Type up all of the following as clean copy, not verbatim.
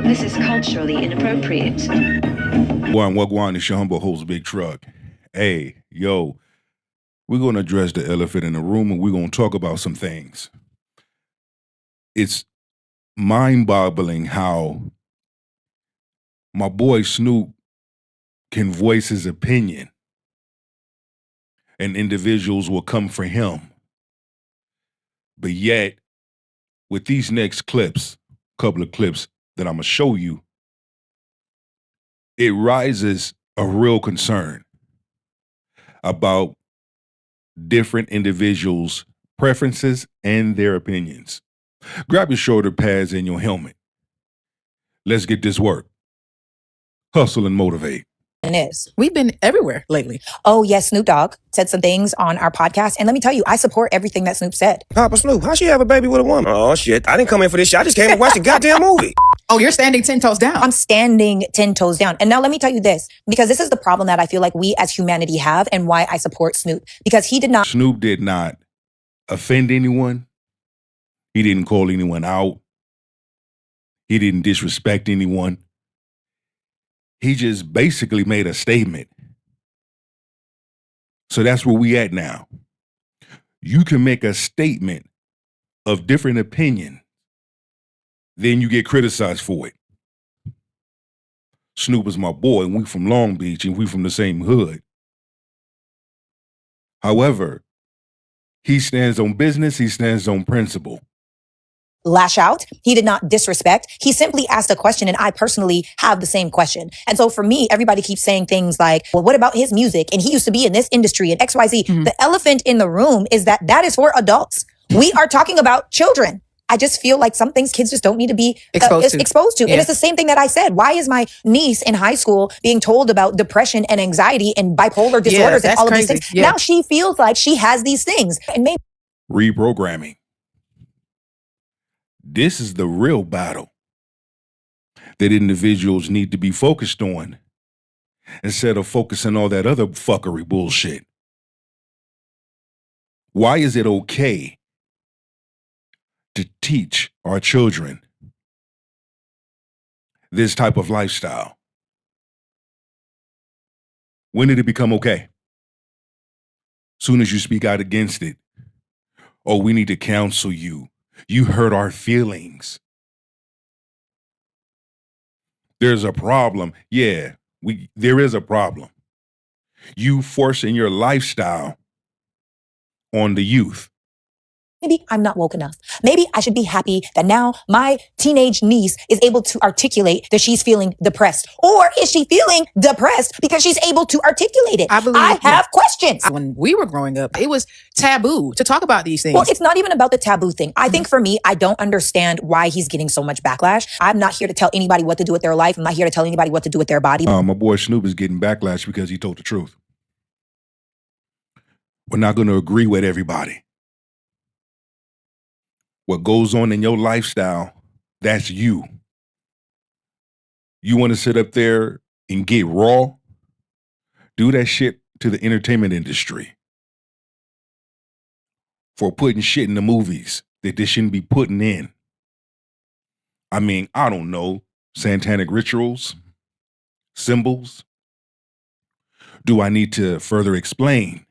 This is culturally inappropriate. Wagwan, it's your humble host, Big Truck. Hey, yo, we're going to address the elephant in the room and we're going to talk about some things. It's mind-boggling how my boy Snoop can voice his opinion and individuals will come for him. But yet, with these next couple of clips that I'm going to show you, it rises a real concern about different individuals' preferences and their opinions. Grab your shoulder pads and your helmet. Let's get this work. Hustle and motivate. Is. We've been everywhere lately. Oh, yes, Snoop Dogg said some things on our podcast. And let me tell you, I support everything that Snoop said. Papa Snoop, how she have a baby with a woman? Oh, shit. I didn't come in for this shit. I just came to watch the goddamn movie. Oh, you're standing 10 toes down. I'm standing 10 toes down. And now let me tell you this, because this is the problem that I feel like we as humanity have and why I support Snoop. Because Snoop did not offend anyone. He didn't call anyone out. He didn't disrespect anyone. He just basically made a statement. So that's where we at now. You can make a statement of different opinion, then you get criticized for it. Snoop is my boy, and we from Long Beach, and we from the same hood. However, he stands on business, he stands on principle. lash out. He did not disrespect. He simply asked a question, and I personally have the same question. And so for me, everybody keeps saying things like, well, what about his music? And he used to be in this industry and XYZ. Mm-hmm. The elephant in the room is that is for adults. We are talking about children. I just feel like some things kids just don't need to be exposed to. Yeah. And it's the same thing that I said. Why is my niece in high school being told about depression and anxiety and bipolar disorders and all of these things? Yeah. Now she feels like she has these things. And maybe reprogramming. This is the real battle that individuals need to be focused on instead of focusing on all that other fuckery bullshit. Why is it okay to teach our children this type of lifestyle? When did it become okay? Soon as you speak out against it, oh, we need to counsel you. You hurt our feelings. There's a problem. Yeah, there is a problem. You forcing your lifestyle on the youth. Maybe I'm not woke enough. Maybe I should be happy that now my teenage niece is able to articulate that she's feeling depressed. Or is she feeling depressed because she's able to articulate it? I have questions. When we were growing up, it was taboo to talk about these things. Well, it's not even about the taboo thing. I think for me, I don't understand why he's getting so much backlash. I'm not here to tell anybody what to do with their life. I'm not here to tell anybody what to do with their body. My boy Snoop is getting backlash because he told the truth. We're not going to agree with everybody. What goes on in your lifestyle, that's you. You want to sit up there and get raw? Do that shit to the entertainment industry for putting shit in the movies that they shouldn't be putting in. I mean, I don't know, satanic rituals, symbols. Do I need to further explain?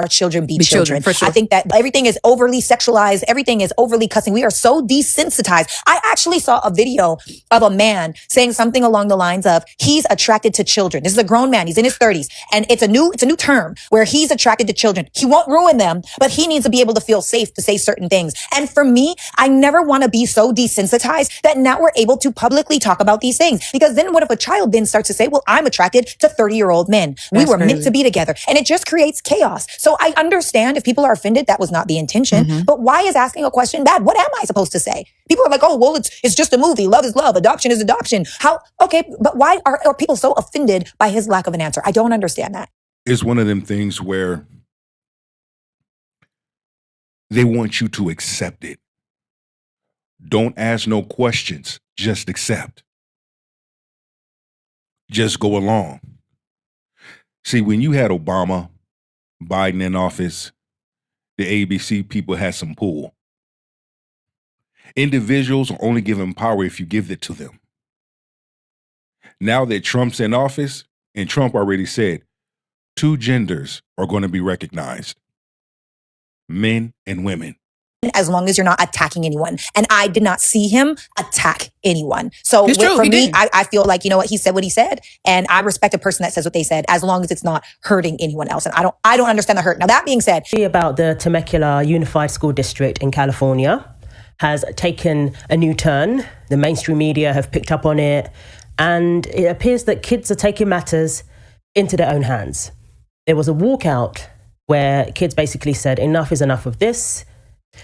Our children be children. For sure. I think that everything is overly sexualized. Everything is overly cussing. We are so desensitized. I actually saw a video of a man saying something along the lines of, he's attracted to children. This is a grown man. He's in his 30s. And it's a new term where he's attracted to children. He won't ruin them, but he needs to be able to feel safe to say certain things. And for me, I never want to be so desensitized that now we're able to publicly talk about these things. Because then what if a child then starts to say, well, I'm attracted to 30-year-old men. We were meant to be together. And it just creates chaos. So I understand if people are offended, that was not the intention. Mm-hmm. But why is asking a question bad? What am I supposed to say? People are like, oh, well, it's just a movie. Love is love. Adoption is adoption. How? Okay, but why are people so offended by his lack of an answer? I don't understand that. It's one of them things where they want you to accept it. Don't ask no questions. Just accept. Just go along. See, when you had Obama, Biden in office, the ABC people had some pull. Individuals are only given power if you give it to them. Now that Trump's in office, and Trump already said 2 genders are going to be recognized, men and women. As long as you're not attacking anyone. And I did not see him attack anyone. So It's true, for he me, didn't. I feel like, you know what, he said what he said. And I respect a person that says what they said, as long as it's not hurting anyone else. And I don't understand the hurt. Now, that being said, about the Temecula Unified School District in California has taken a new turn. The mainstream media have picked up on it. And it appears that kids are taking matters into their own hands. There was a walkout where kids basically said, enough is enough of this.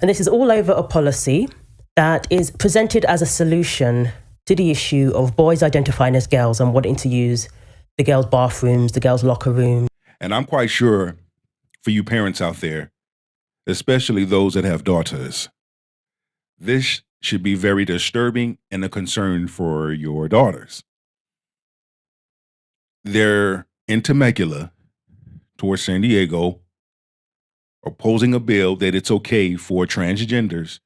And this is all over a policy that is presented as a solution to the issue of boys identifying as girls and wanting to use the girls' bathrooms, the girls' locker room. And I'm quite sure for you parents out there, especially those that have daughters, this should be very disturbing and a concern for your daughters. They're in Temecula towards San Diego, opposing a bill that it's okay for transgenders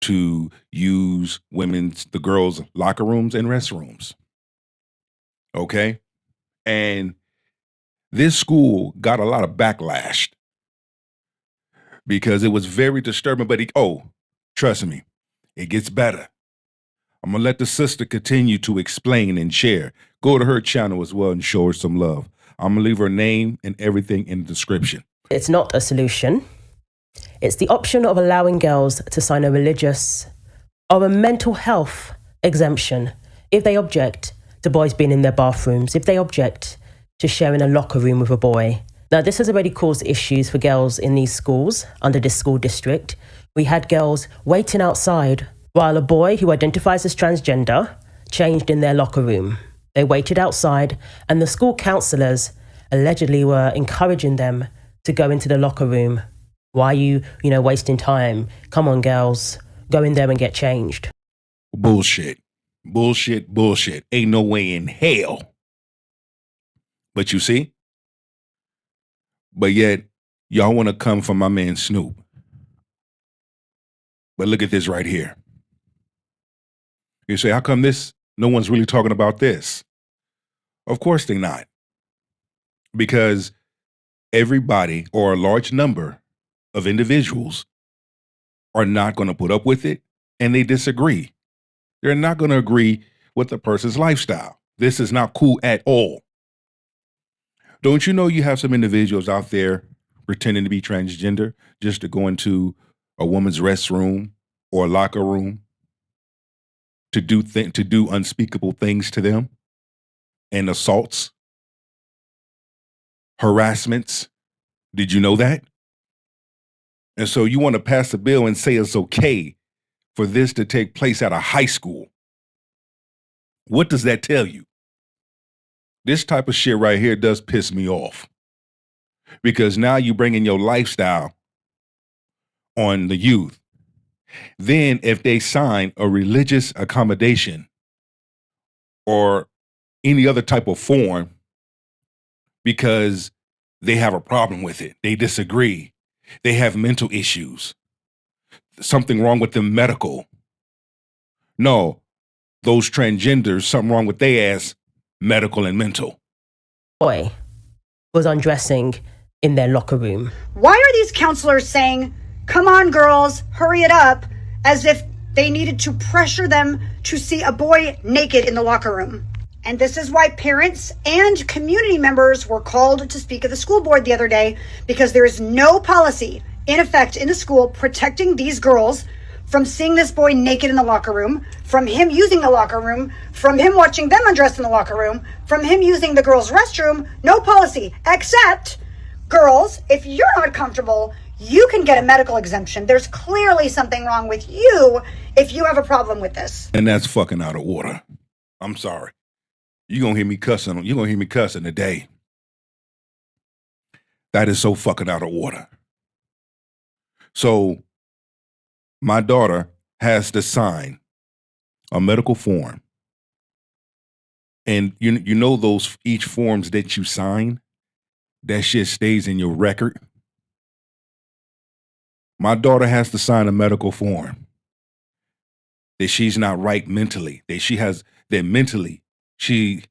to use the girls' locker rooms and restrooms. Okay? And this school got a lot of backlash because it was very disturbing, but trust me, it gets better. I'm gonna let the sister continue to explain and share. Go to her channel as well and show her some love. I'm gonna leave her name and everything in the description. It's not a solution. It's the option of allowing girls to sign a religious or a mental health exemption if they object to boys being in their bathrooms, if they object to sharing a locker room with a boy. Now, this has already caused issues for girls in these schools, under this school district. We had girls waiting outside while a boy who identifies as transgender changed in their locker room. They waited outside, and the school counselors allegedly were encouraging them to go into the locker room. Why are you wasting time? Come on, girls, go in there and get changed. Bullshit. Bullshit. Ain't no way in hell. But you see? But yet, y'all want to come from my man Snoop. But look at this right here. You say, how come no one's really talking about this? Of course they're not. Because everybody, or a large number of individuals, are not going to put up with it, and they disagree. They're not going to agree with the person's lifestyle. This is not cool at all. Don't you know you have some individuals out there pretending to be transgender just to go into a woman's restroom or locker room to do unspeakable things to them, and assaults, harassments? Did you know that? And so you want to pass a bill and say it's okay for this to take place at a high school. What does that tell you? This type of shit right here does piss me off. Because now you bring in your lifestyle on the youth. Then if they sign a religious accommodation or any other type of form because they have a problem with it, they disagree, they have mental issues, something wrong with them medical. No, those transgenders, something wrong with their ass, medical and mental. Boy was undressing in their locker room. Why are these counselors saying, come on, girls, hurry it up, as if they needed to pressure them to see a boy naked in the locker room? And this is why parents and community members were called to speak at the school board the other day, because there is no policy in effect in the school protecting these girls from seeing this boy naked in the locker room, from him using the locker room, from him watching them undress in the locker room, from him using the girls' restroom. No policy, except, girls, if you're not comfortable, you can get a medical exemption. There's clearly something wrong with you if you have a problem with this. And that's fucking out of order. I'm sorry. You're going to hear me cussing today. That is so fucking out of order. So my daughter has to sign a medical form. And you know those each forms that you sign, that shit stays in your record. My daughter has to sign a medical form that she's not right mentally, that mentally she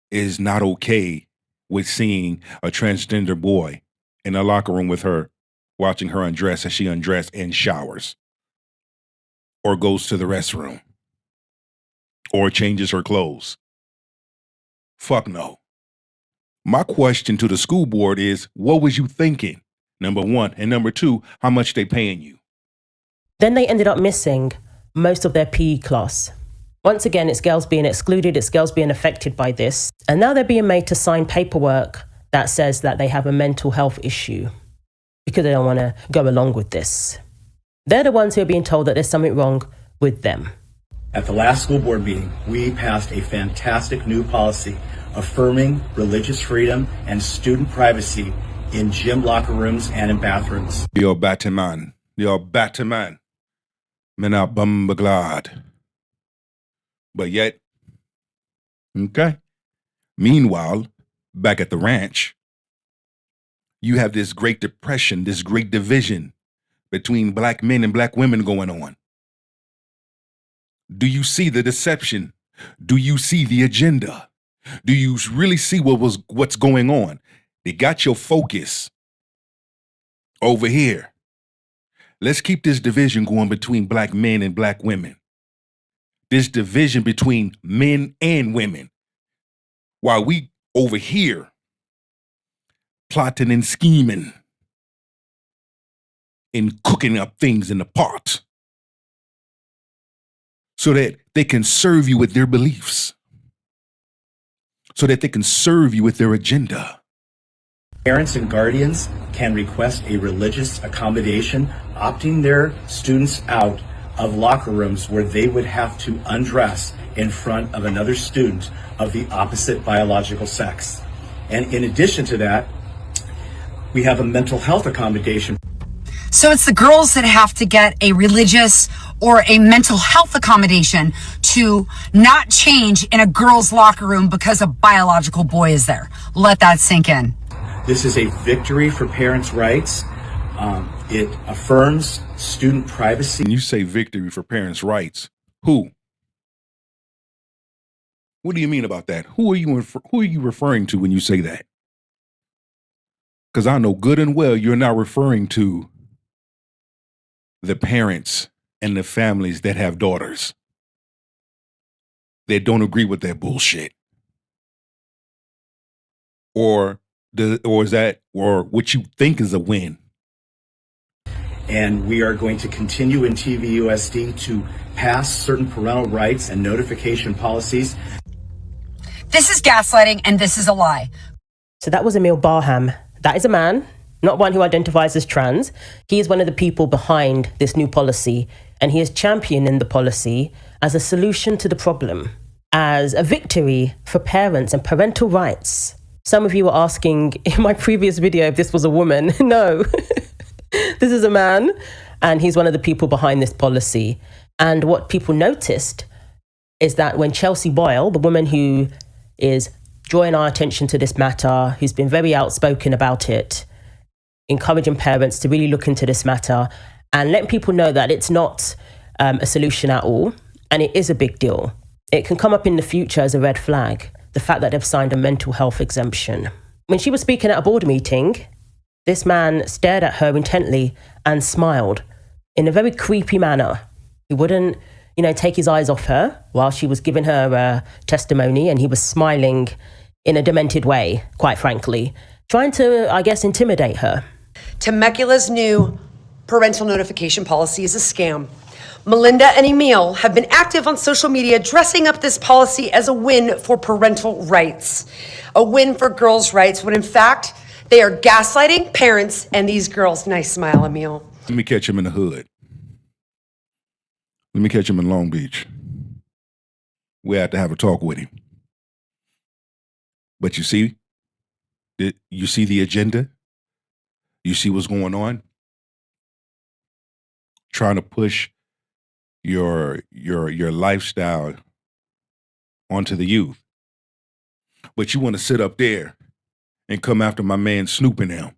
is not okay with seeing a transgender boy in a locker room with her, watching her undress as she undresses and showers, or goes to the restroom, or changes her clothes. Fuck no. My question to the school board is, what was you thinking? Number one. And number two, how much they paying you? Then they ended up missing most of their PE class. Once again, it's girls being excluded, it's girls being affected by this. And now they're being made to sign paperwork that says that they have a mental health issue because they don't want to go along with this. They're the ones who are being told that there's something wrong with them. At the last school board meeting, we passed a fantastic new policy affirming religious freedom and student privacy in gym locker rooms and in bathrooms. You're Batman. You're Batman. Men are glad. But yet, okay. Meanwhile, back at the ranch, you have this great depression, this great division between black men and black women going on. Do you see the deception? Do you see the agenda? Do you really see what's going on? They got your focus over here. Let's keep this division going between black men and black women. This division between men and women. While we over here plotting and scheming and cooking up things in the pot so that they can serve you with their beliefs, so that they can serve you with their agenda. Parents and guardians can request a religious accommodation, opting their students out of locker rooms where they would have to undress in front of another student of the opposite biological sex. And in addition to that, we have a mental health accommodation. So it's the girls that have to get a religious or a mental health accommodation to not change in a girl's locker room because a biological boy is there. Let that sink in. This is a victory for parents' rights. It affirms student privacy. When you say victory for parents' rights, who? What do you mean about that? Who are you referring to when you say that? Because I know good and well you're not referring to the parents and the families that have daughters that don't agree with that bullshit. Or what you think is a win. And we are going to continue in TVUSD to pass certain parental rights and notification policies. This is gaslighting and this is a lie. So that was Emil Barham. That is a man, not one who identifies as trans. He is one of the people behind this new policy, and he is championing the policy as a solution to the problem, as a victory for parents and parental rights. Some of you were asking in my previous video if this was a woman. No, this is a man, and he's one of the people behind this policy. And what people noticed is that when Chelsea Boyle, the woman who is drawing our attention to this matter, who's been very outspoken about it, encouraging parents to really look into this matter and letting people know that it's not a solution at all, and it is a big deal. It can come up in the future as a red flag, the fact that they've signed a mental health exemption. When she was speaking at a board meeting, this man stared at her intently and smiled in a very creepy manner. He wouldn't, take his eyes off her while she was giving her testimony, and he was smiling in a demented way, quite frankly, trying to, I guess, intimidate her. Temecula's new parental notification policy is a scam. Melinda and Emil have been active on social media dressing up this policy as a win for parental rights, a win for girls' rights, when in fact, they are gaslighting parents and these girls. Nice smile, Emil. Let me catch him in the hood. Let me catch him in Long Beach. We have to have a talk with him. But you see the agenda? You see what's going on? Trying to push your lifestyle onto the youth. But you want to sit up there and come after my man Snoop and him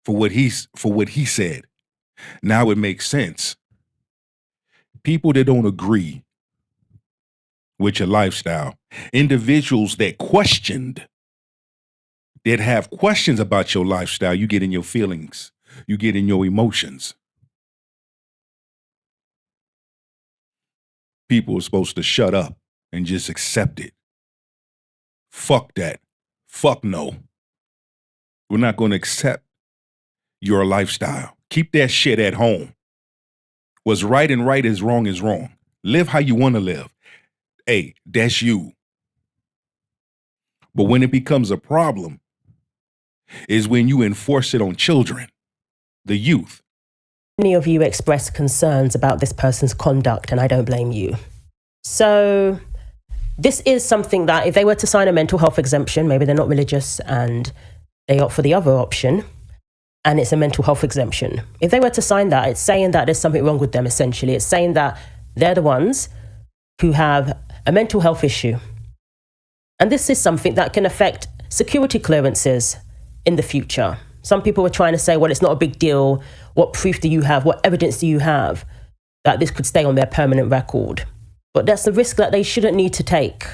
for what he said. Now it makes sense. People that don't agree with your lifestyle. Individuals that have questions about your lifestyle, you get in your feelings, you get in your emotions. People are supposed to shut up and just accept it. Fuck that. Fuck no. We're not going to accept your lifestyle. Keep that shit at home. What's right and right is wrong is wrong. Live how you want to live. Hey, that's you. But when it becomes a problem is when you enforce it on children, the youth. Many of you expressed concerns about this person's conduct, and I don't blame you. So this is something that if they were to sign a mental health exemption, maybe they're not religious and they opt for the other option, and it's a mental health exemption. If they were to sign that, it's saying that there's something wrong with them, essentially. It's saying that they're the ones who have a mental health issue. And this is something that can affect security clearances in the future. Some people were trying to say, well, it's not a big deal. What proof do you have? What evidence do you have that this could stay on their permanent record? But that's the risk that they shouldn't need to take.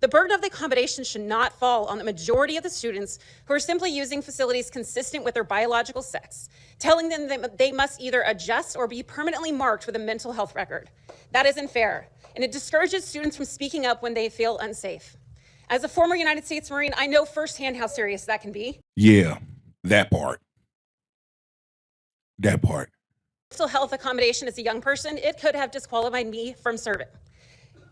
The burden of the accommodation should not fall on the majority of the students who are simply using facilities consistent with their biological sex, telling them that they must either adjust or be permanently marked with a mental health record. That isn't fair, and it discourages students from speaking up when they feel unsafe. As a former United States Marine, I know firsthand how serious that can be. Yeah, that part. That part. Mental health accommodation as a young person, it could have disqualified me from serving.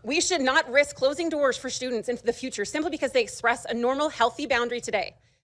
We should not risk closing doors for students into the future simply because they express a normal, healthy boundary today.